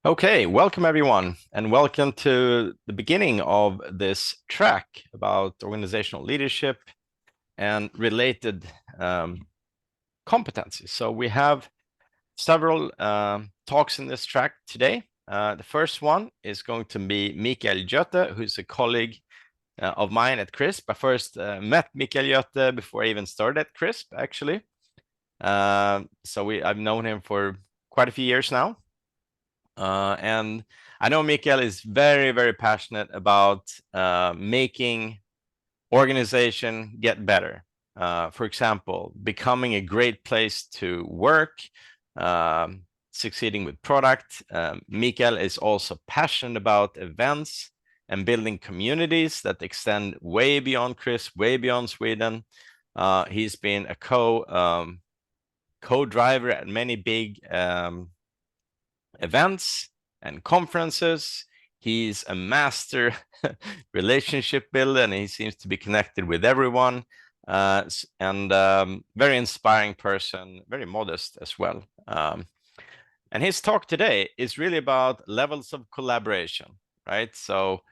Okay, welcome everyone, and welcome to the beginning of this track about organizational leadership and related competencies. So we have several talks in this track today. The first one is going to be Mikael Götte, who's a colleague of mine at CRISP. I first met Mikael Götte before I even started at CRISP, actually. I've known him for quite a few years now. And I know Mikael is very, very passionate about making organization get better. For example, becoming a great place to work, succeeding with product. Mikael is also passionate about events and building communities that extend way beyond CRISP, way beyond Sweden. He's been a co-driver at many big events and conferences. He's a master relationship builder, and he seems to be connected with everyone. Very inspiring person, very modest as well. And his talk today is really about levels of collaboration, right? So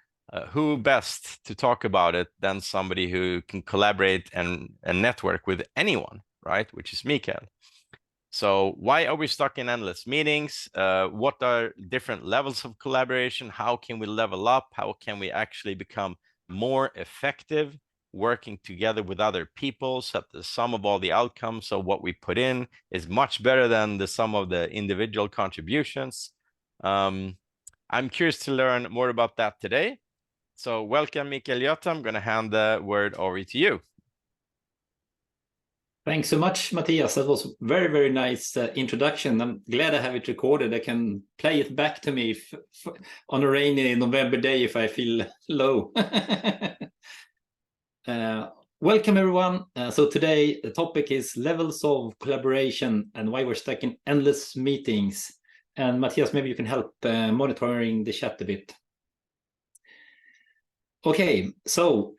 who best to talk about it than somebody who can collaborate and network with anyone, right? Which is Mikael. So why are we stuck in endless meetings? What are different levels of collaboration? How can we level up? How can we actually become more effective working together with other people so that the sum of all the outcomes of what we put in is much better than the sum of the individual contributions? I'm curious to learn more about that today. So welcome, Mikael Götte. I'm going to hand the word over to you. Thanks so much, Matthias. That was very, very nice introduction. I'm glad I have it recorded. I can play it back to me on a rainy November day if I feel low. Welcome, everyone. So today, the topic is levels of collaboration and why we're stuck in endless meetings. And Matthias, maybe you can help monitoring the chat a bit. Okay, so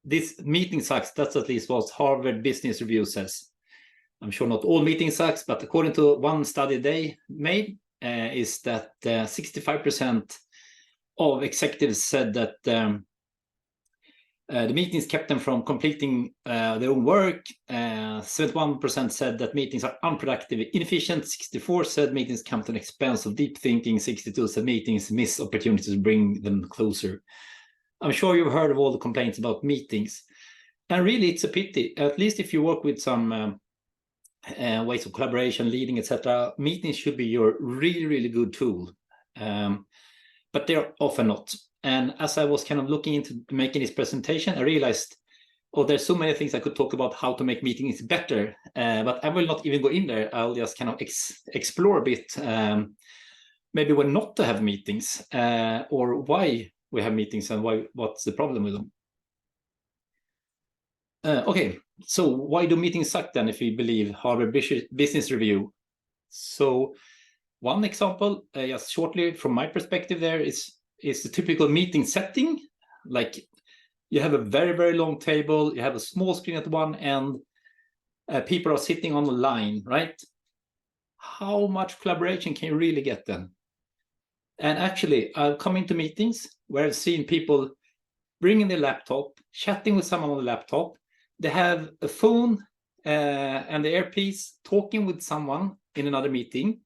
this meeting sucks. That's at least what Harvard Business Review says. I'm sure not all meetings sucks, but according to one study they made, is that 65% of executives said that the meetings kept them from completing their own work. 71% said that meetings are unproductive, inefficient. 64% said meetings come at an expense of deep thinking. 62% said meetings miss opportunities to bring them closer. I'm sure you've heard of all the complaints about meetings. And really, it's a pity, at least if you work with some ways of collaboration, leading, etc. Meetings should be your really, really good tool. But they're often not. And as I was kind of looking into making this presentation, I realized, oh, there's so many things I could talk about how to make meetings better. But I will not even go in there. I'll just kind of explore a bit, maybe when not to have meetings, or why we have meetings and what's the problem with them. Okay, so why do meetings suck then if we believe Harvard Business Review? So one example, just shortly from my perspective there, is the typical meeting setting. Like you have a very, very long table, you have a small screen at one end, people are sitting on the line, right? How much collaboration can you really get then? And actually, I've come into meetings where I've seen people bringing their laptop, chatting with someone on the laptop. They have a phone and the earpiece, talking with someone in another meeting.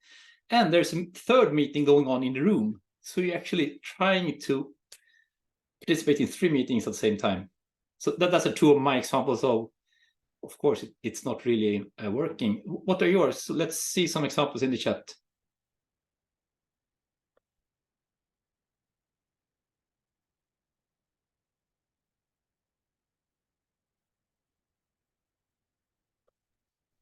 And there's a third meeting going on in the room. So you're actually trying to participate in 3 meetings at the same time. So that's two of my examples of course, it's not really working. What are yours? So let's see some examples in the chat.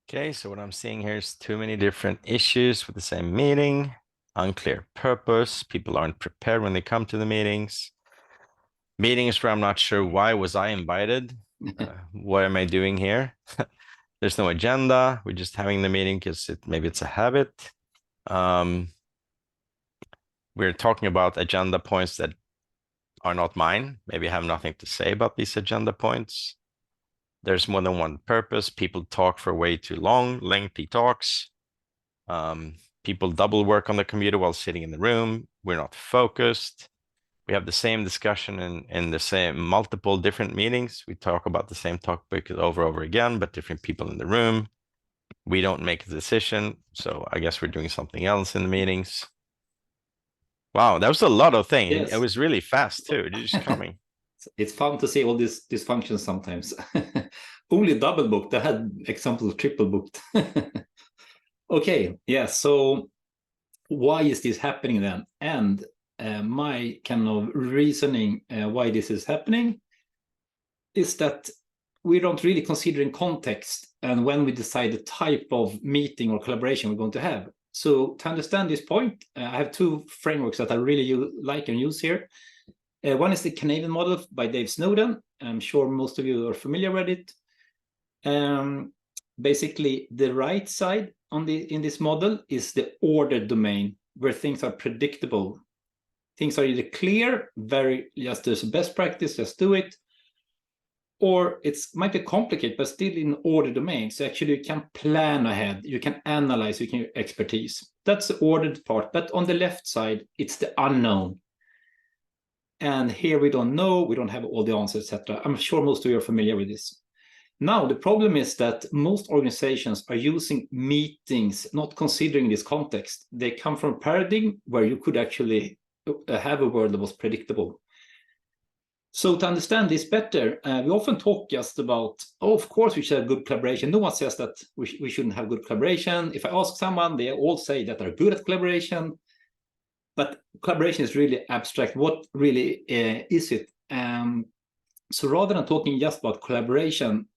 Okay, so what I'm seeing here is too many different issues with the same meeting, unclear purpose, people aren't prepared when they come to the meetings where I'm not sure why was I invited, what am I doing here? There's no agenda, we're just having the meeting because maybe it's a habit. We're talking about agenda points that are not mine, maybe I have nothing to say about these agenda points. There's more than one purpose. People talk for way too long, lengthy talks. People double work on the computer while sitting in the room. We're not focused. We have the same discussion in the same multiple different meetings. We talk about the same topic over again, but different people in the room. We don't make a decision, so I guess we're doing something else in the meetings. Wow, that was a lot of things. Yes. It was really fast too. It's just coming. It's fun to see all these dysfunctions sometimes. Only double booked. I had examples of triple booked. Okay, yeah. So why is this happening then? And my kind of reasoning why this is happening is that we don't really consider in context and when we decide the type of meeting or collaboration we're going to have. So to understand this point, I have two frameworks that I really like and use here. One is the Canadian model by Dave Snowden. I'm sure most of you are familiar with it. Basically, the right side in this model is the ordered domain, where things are predictable. Things are either clear, just there's a best practice, just do it, or it might be complicated, but still in order domain. So actually you can plan ahead, you can analyze, you can expertise. That's the ordered part. But on the left side, it's the unknown. And here we don't know, we don't have all the answers, etc. I'm sure most of you are familiar with this. Now, the problem is that most organizations are using meetings, not considering this context. They come from a paradigm where you could actually have a world that was predictable. So to understand this better, we often talk just about, of course, we should have good collaboration. No one says that we shouldn't have good collaboration. If I ask someone, they all say that they're good at collaboration. But collaboration is really abstract. What really is it? So rather than talking just about collaboration,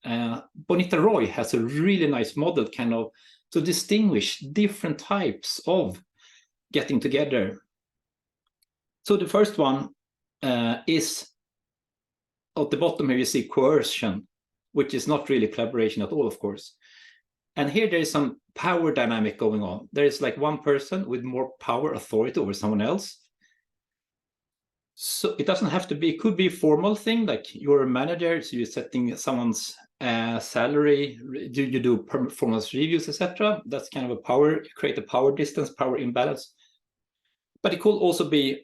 Bonita Roy has a really nice model kind of to distinguish different types of getting together. So the first one is at the bottom here, you see coercion, which is not really collaboration at all, of course. And here there is some power dynamic going on. There is like one person with more power, authority over someone else. So it doesn't have to be, it could be a formal thing, like you're a manager, so you're setting someone's salary, you do performance reviews, etc. That's kind of a power, create a power distance, power imbalance. But it could also be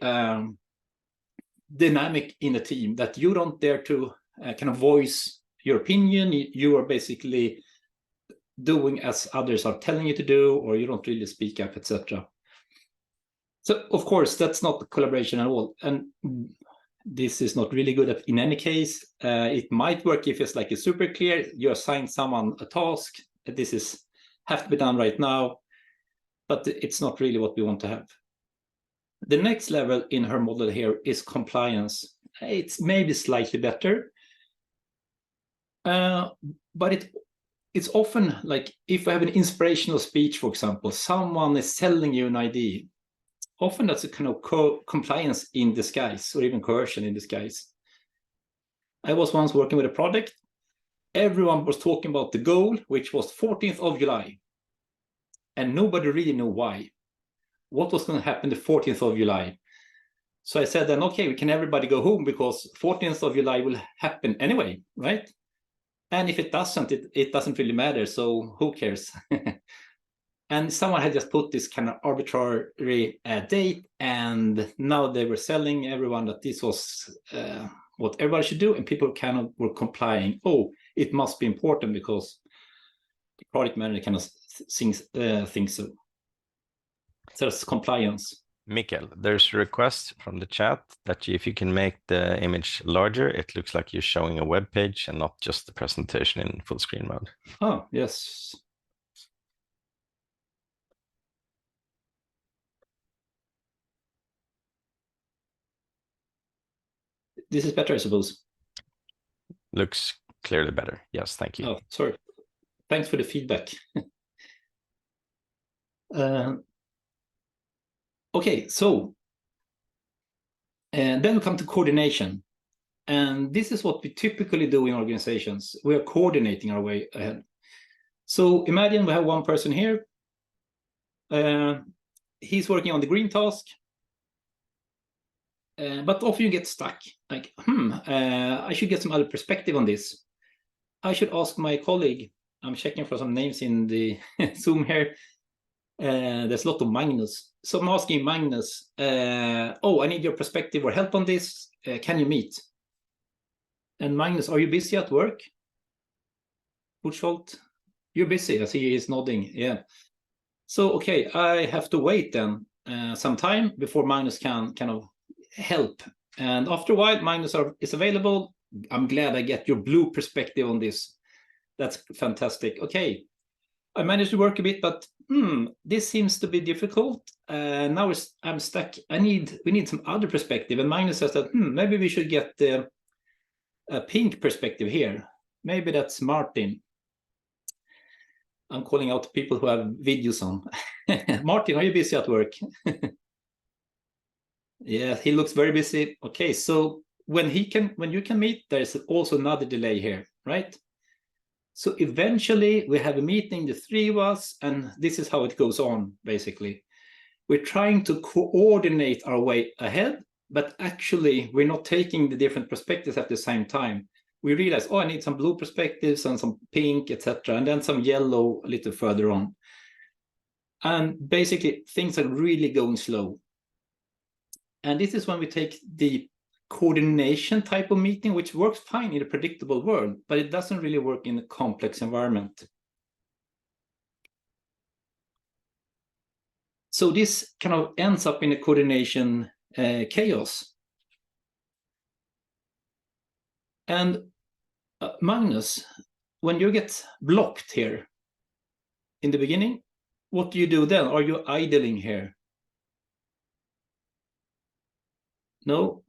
dynamic in a team that you don't dare to kind of voice your opinion. You are basically doing as others are telling you to do, or you don't really speak up, etc. So of course that's not collaboration at all, and this is not really good in any case. It might work if it's like a super clear, you assign someone a task, this is have to be done right now, but it's not really what we want to have. The next level in her model here is compliance. It's maybe slightly better, but it's often like if I have an inspirational speech, for example, someone is selling you an idea. Often that's a kind of compliance in disguise, or even coercion in disguise. I was once working with a project. Everyone was talking about the goal, which was 14th of July. And nobody really knew why. What was going to happen the 14th of July? So I said then, okay, we can everybody go home because 14th of July will happen anyway, right? And if it doesn't, it doesn't really matter. So who cares? And someone had just put this kind of arbitrary date, and now they were selling everyone that this was what everybody should do, and people kind of were complying. Oh, it must be important because the product manager kind of thinks so. So it's compliance. Mikkel, there's a request from the chat that if you can make the image larger, it looks like you're showing a web page and not just the presentation in full screen mode. Oh, yes. This is better, I suppose. Looks clearly better. Yes, thank you. Oh, sorry. Thanks for the feedback. Okay, so and then we come to coordination. And this is what we typically do in organizations. We are coordinating our way ahead. So imagine we have one person here. He's working on the green task. But often you get stuck. Like, I should get some other perspective on this. I should ask my colleague. I'm checking for some names in the Zoom here. There's a lot of Magnus. So I'm asking Magnus, oh, I need your perspective or help on this. Can you meet? And Magnus, are you busy at work? Buchholz, you're busy. I see he's nodding. Yeah. So, okay, I have to wait then some time before Magnus can kind of help. And after a while, Magnus is available. I'm glad I get your blue perspective on this. That's fantastic. Okay, I managed to work a bit, but this seems to be difficult. Now I'm stuck. We need some other perspective. And Magnus says that maybe we should get a pink perspective here. Maybe that's Martin. I'm calling out people who have videos on. Martin, are you busy at work? Yeah, he looks very busy. Okay, so when you can meet, there's also another delay here, right? So eventually we have a meeting, the three of us, and this is how it goes on, basically. We're trying to coordinate our way ahead, but actually we're not taking the different perspectives at the same time. We realize, oh, I need some blue perspectives and some pink, etc., and then some yellow a little further on. And basically things are really going slow. And this is when we take the coordination type of meeting, which works fine in a predictable world, but it doesn't really work in a complex environment. So this kind of ends up in a coordination chaos. And Magnus, when you get blocked here in the beginning, what do you do then? Are you idling here? No,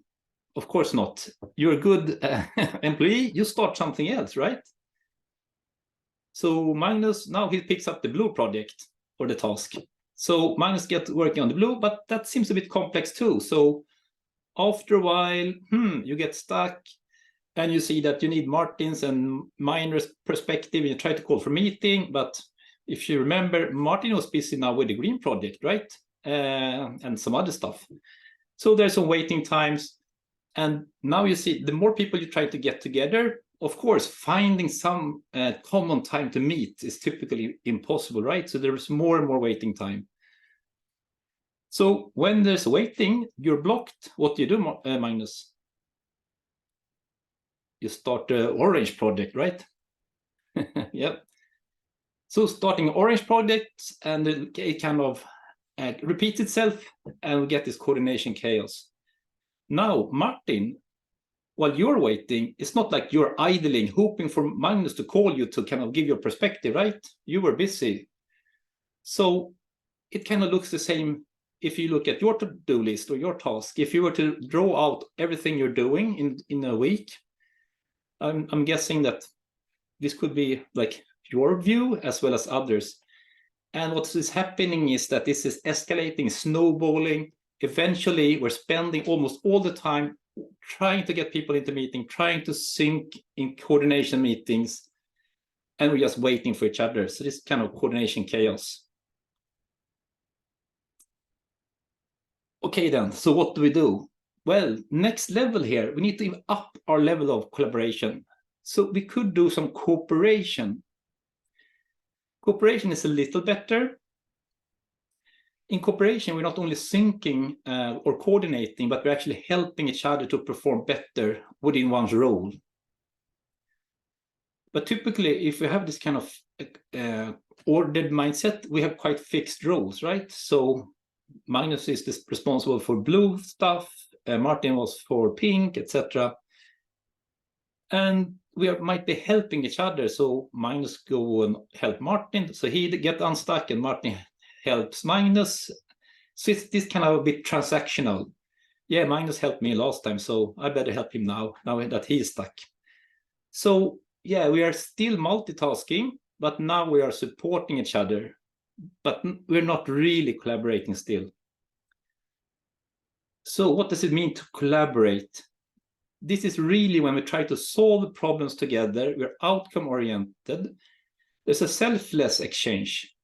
of course not. You're a good employee. You start something else, right? So Magnus, now he picks up the blue project or the task. So Magnus gets working on the blue, but that seems a bit complex too. So after a while, you get stuck and you see that you need Martin's and Miner's perspective and you try to call for meeting. But if you remember, Martin was busy now with the green project, right? And some other stuff. So there's some waiting times. And now you see the more people you try to get together, of course, finding some common time to meet is typically impossible, right? So there's more and more waiting time. So when there's waiting, you're blocked. What do you do, Magnus? You start the orange project, right? Yep. So starting orange projects, and it kind of repeats itself, and we get this coordination chaos. Now, Martin, while you're waiting, it's not like you're idling, hoping for Magnus to call you to kind of give your perspective, right? You were busy. So it kind of looks the same if you look at your to-do list or your task. If you were to draw out everything you're doing in a week, I'm guessing that this could be like your view as well as others. And what is happening is that this is escalating, snowballing. Eventually, we're spending almost all the time trying to get people into meeting, trying to sync in coordination meetings, and we're just waiting for each other. So this kind of coordination chaos. Okay, then, so what do we do? Well, next level here, we need to even up our level of collaboration. So we could do some cooperation. Cooperation is a little better. In cooperation, we're not only syncing or coordinating, but we're actually helping each other to perform better within one's role. But typically, if we have this kind of ordered mindset, we have quite fixed roles, right? So Magnus is responsible for blue stuff, Martin was for pink, etc. And we might be helping each other. So Magnus go and help Martin, so he get unstuck, and Martin helps Magnus. So it's this kind of a bit transactional. Yeah, Magnus helped me last time, so I better help him now that he's stuck. So yeah, we are still multitasking, but now we are supporting each other, but we're not really collaborating still. So what does it mean to collaborate? This is really when we try to solve problems together, we're outcome oriented. There's a selfless exchange.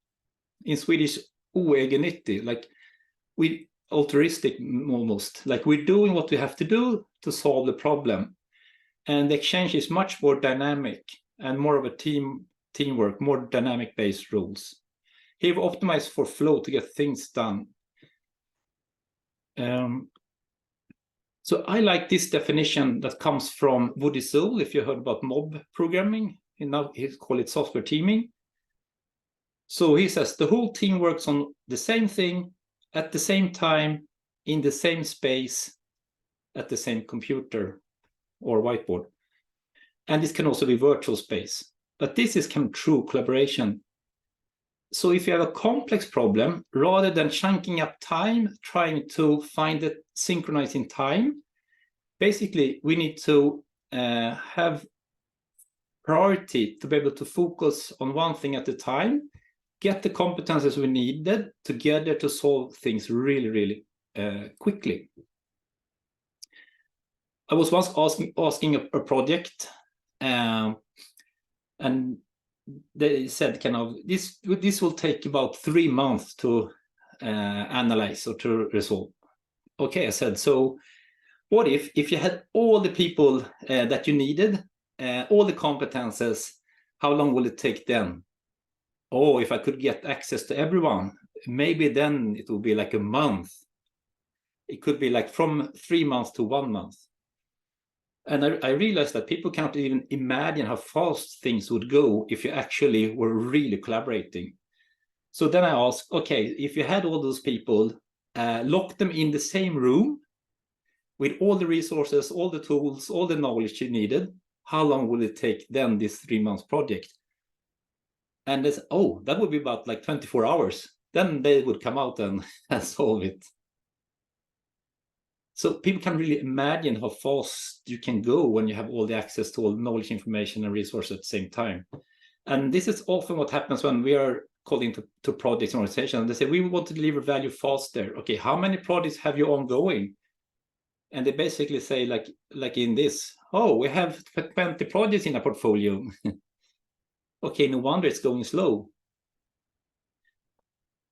In Swedish, oegennyttig, like we altruistic almost, like we're doing what we have to do to solve the problem. And the exchange is much more dynamic and more of a teamwork, more dynamic based rules. Here we optimize for flow to get things done. So I like this definition that comes from Woody Sewell. If you heard about mob programming, now he call it software teaming. So he says the whole team works on the same thing at the same time in the same space at the same computer or whiteboard. And this can also be virtual space. But this is kind of true collaboration. So if you have a complex problem, rather than chunking up time, trying to find it synchronized in time, basically we need to have priority to be able to focus on one thing at a time, get the competences we needed together to solve things really, really quickly. I was once asking a project, and they said kind of this will take about 3 months to analyze or to resolve. Okay, I said, so what if you had all the people that you needed, all the competences, how long will it take then? Oh, if I could get access to everyone, maybe then it will be like a month. It could be like from 3 months to 1 month. And I realized that people can't even imagine how fast things would go if you actually were really collaborating. So then I asked, okay, if you had all those people, lock them in the same room with all the resources, all the tools, all the knowledge you needed, how long will it take then this 3 month project? And they said, oh, that would be about like 24 hours. Then they would come out and solve it. So people can really imagine how fast you can go when you have all the access to all the knowledge, information, and resources at the same time. And this is often what happens when we are called into projects and organizations. They say, we want to deliver value faster. Okay, how many projects have you ongoing? And they basically say, like in this, oh, we have 20 projects in our portfolio. Okay, no wonder it's going slow.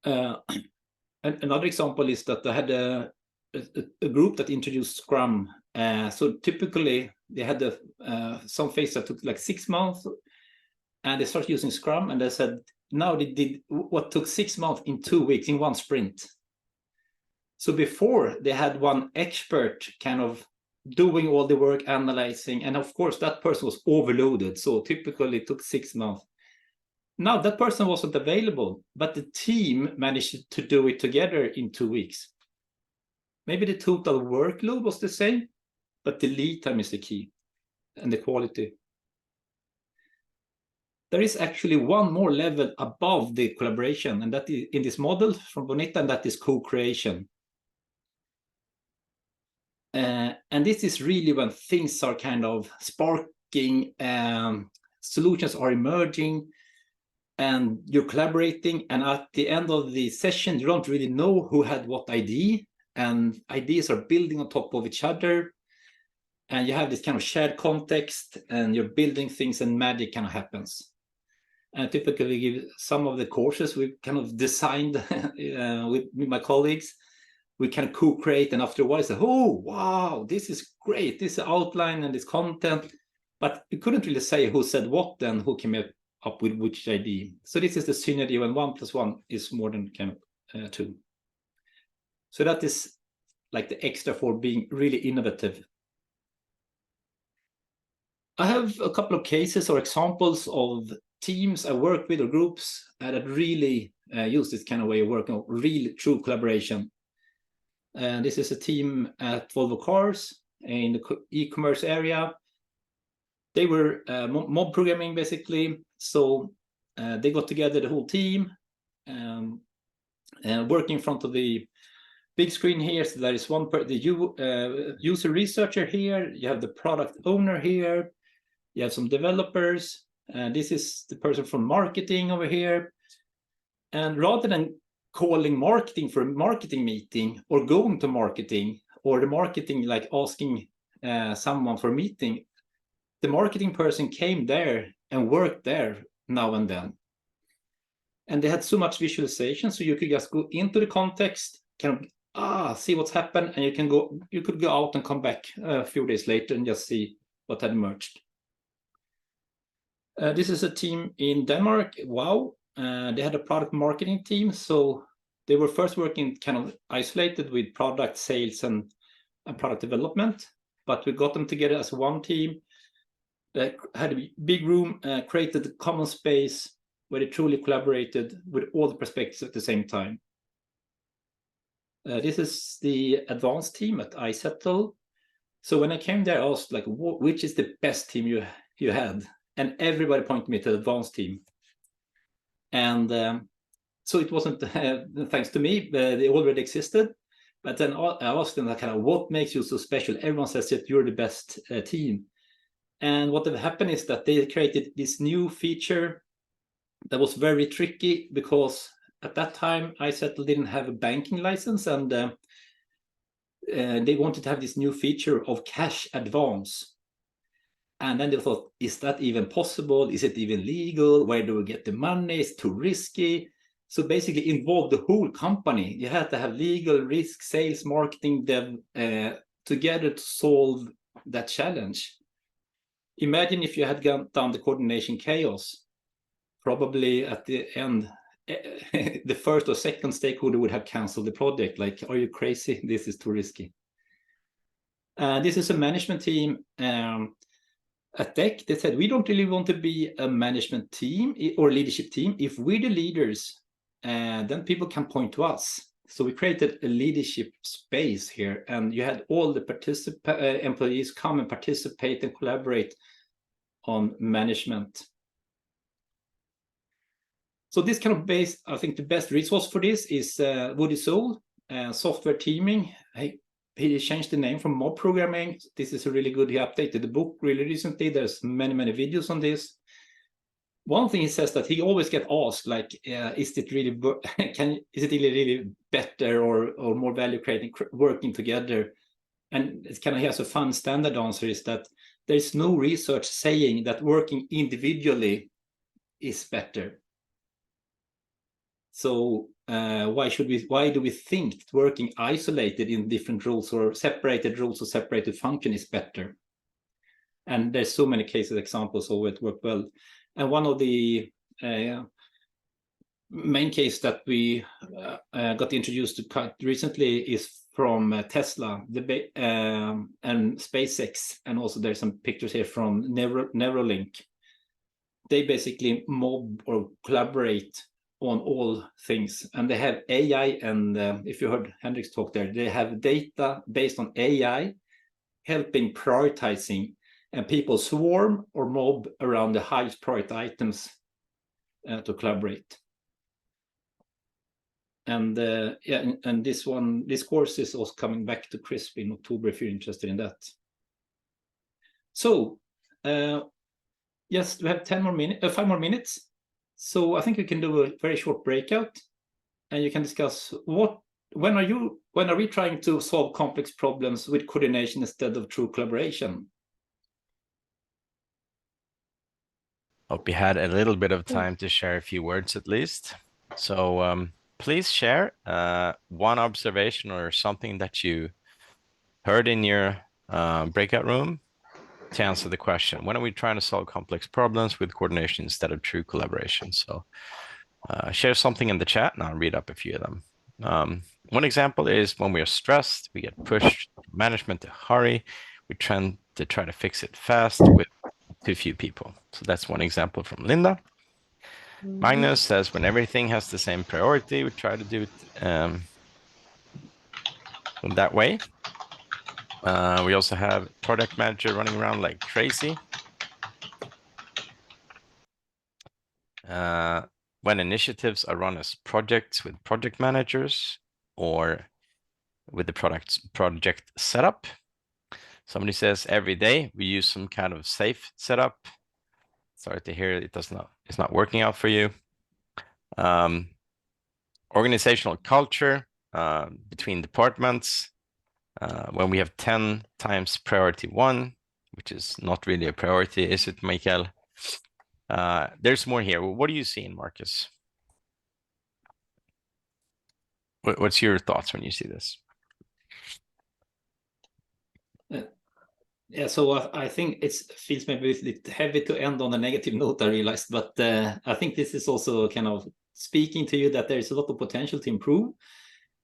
Another example is that I had a group that introduced Scrum. So typically they had some phase that took like 6 months, and they started using Scrum, and they said now they did what took 6 months in 2 weeks in one sprint. So before they had one expert kind of doing all the work, analyzing, and of course that person was overloaded. So typically it took 6 months. Now that person wasn't available, but the team managed to do it together in 2 weeks. Maybe the total workload was the same, but the lead time is the key and the quality. There is actually one more level above the collaboration, and that is in this model from Bonita, and that is co-creation. And this is really when things are kind of sparking, solutions are emerging, and you're collaborating, and at the end of the session, you don't really know who had what idea, and ideas are building on top of each other, and you have this kind of shared context, and you're building things, and magic kind of happens. And typically give some of the courses we've kind of designed with my colleagues, we can co-create, and after a while say, oh, wow, this is great, this outline and this content, but we couldn't really say who said what then, who came up with which idea. So this is the synergy when 1 + 1 is more than kind of 2. So that is like the extra for being really innovative. I have a couple of cases or examples of teams I work with or groups that really use this kind of way of working, real true collaboration. And this is a team at Volvo Cars in the e-commerce area. They were mob programming basically. So they got together, the whole team, working in front of the big screen here. So there is the user researcher here. You have the product owner here. You have some developers. This is the person from marketing over here. And rather than calling marketing for a marketing meeting or going to marketing, or the marketing like asking someone for a meeting, the marketing person came there and worked there now and then. And they had so much visualization, so you could just go into the context, kind of see what's happened, and you could go out and come back a few days later and just see what had emerged. This is a team in Denmark. Wow. they had a product marketing team. So they were first working kind of isolated with product sales and product development, but we got them together as one team. They had a big room, created a common space where they truly collaborated with all the perspectives at the same time. This is the advanced team at iSettle. So when I came there, I asked, like, which is the best team you had? And everybody pointed me to the advanced team. And so it wasn't thanks to me, they already existed. But then I asked them, kind of, what makes you so special? Everyone says that you're the best team. And what happened is that they created this new feature that was very tricky, because at that time, iSettle didn't have a banking license, and they wanted to have this new feature of cash advance. And then they thought, is that even possible? Is it even legal? Where do we get the money? It's too risky. So basically involved the whole company. You had to have legal, risk, sales, marketing, dev together to solve that challenge. Imagine if you had gone down the coordination chaos. Probably at the end, the first or second stakeholder would have canceled the project. Like, are you crazy? This is too risky. This is a management team. At Tech, they said, we don't really want to be a management team or leadership team. If we're the leaders, then people can point to us. So we created a leadership space here, and you had all the employees come and participate and collaborate on management. So this kind of base, I think the best resource for this is Woody Soul, software teaming. He changed the name from mob programming. This is a really good, he updated the book really recently. There's many videos on this. One thing he says that he always get asked, like, is it really better or more value creating working together? And it's kind of, he has a fun standard answer, is that there's no research saying that working individually is better. So why do we think that working isolated in different roles or separated function is better? And there's so many cases, examples of it work well. And one of the main case that we got introduced to quite recently is from Tesla, and SpaceX, and also there's some pictures here from Neuralink. They basically mob or collaborate on all things, and they have AI, and if you heard Hendrik's talk there, they have data based on AI helping prioritizing, and people swarm or mob around the highest priority items to collaborate. And and this course is also coming back to CRISP in October if you're interested in that. So yes, we have 5 more minutes. So I think we can do a very short breakout, and you can discuss when are we trying to solve complex problems with coordination instead of true collaboration? Hope you had a little bit of time to share a few words at least. So please share one observation or something that you heard in your breakout room to answer the question, when are we trying to solve complex problems with coordination instead of true collaboration? So share something in the chat and I'll read up a few of them. One example is when we are stressed, we get pushed management to hurry. We tend to try to fix it fast with too few people. So that's one example from Linda. Magnus says when everything has the same priority, we try to do it that way. We also have product manager running around like crazy. When initiatives are run as projects with project managers or with the project setup. Somebody says every day we use some kind of safe setup. Sorry to hear it's not working out for you. Organizational culture between departments. When we have 10 times priority 1, which is not really a priority, is it, Michael? There's more here. What are you seeing, Marcus? What's your thoughts when you see this? Yeah, so I think it feels maybe a bit heavy to end on a negative note, I realized, but I think this is also kind of speaking to you that there is a lot of potential to improve.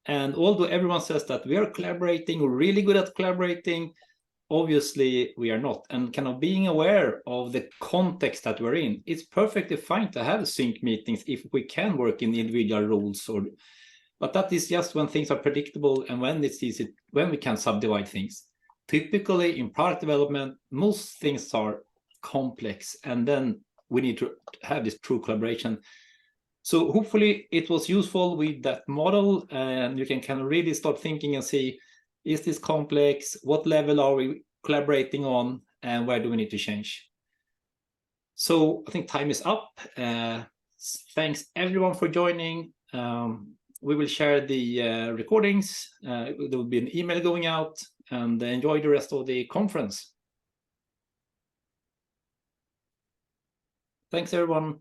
And although everyone says that we are collaborating, we're really good at collaborating, obviously we are not. And kind of being aware of the context that we're in, it's perfectly fine to have sync meetings if we can work in individual roles, but that is just when things are predictable and when it's easy, when we can subdivide things. Typically in product development, most things are complex, and then we need to have this true collaboration. So hopefully it was useful with that model, and you can kind of really start thinking and see, is this complex? What level are we collaborating on? And where do we need to change? So I think time is up. Thanks everyone for joining. We will share the recordings. There will be an email going out, and enjoy the rest of the conference. Thanks everyone.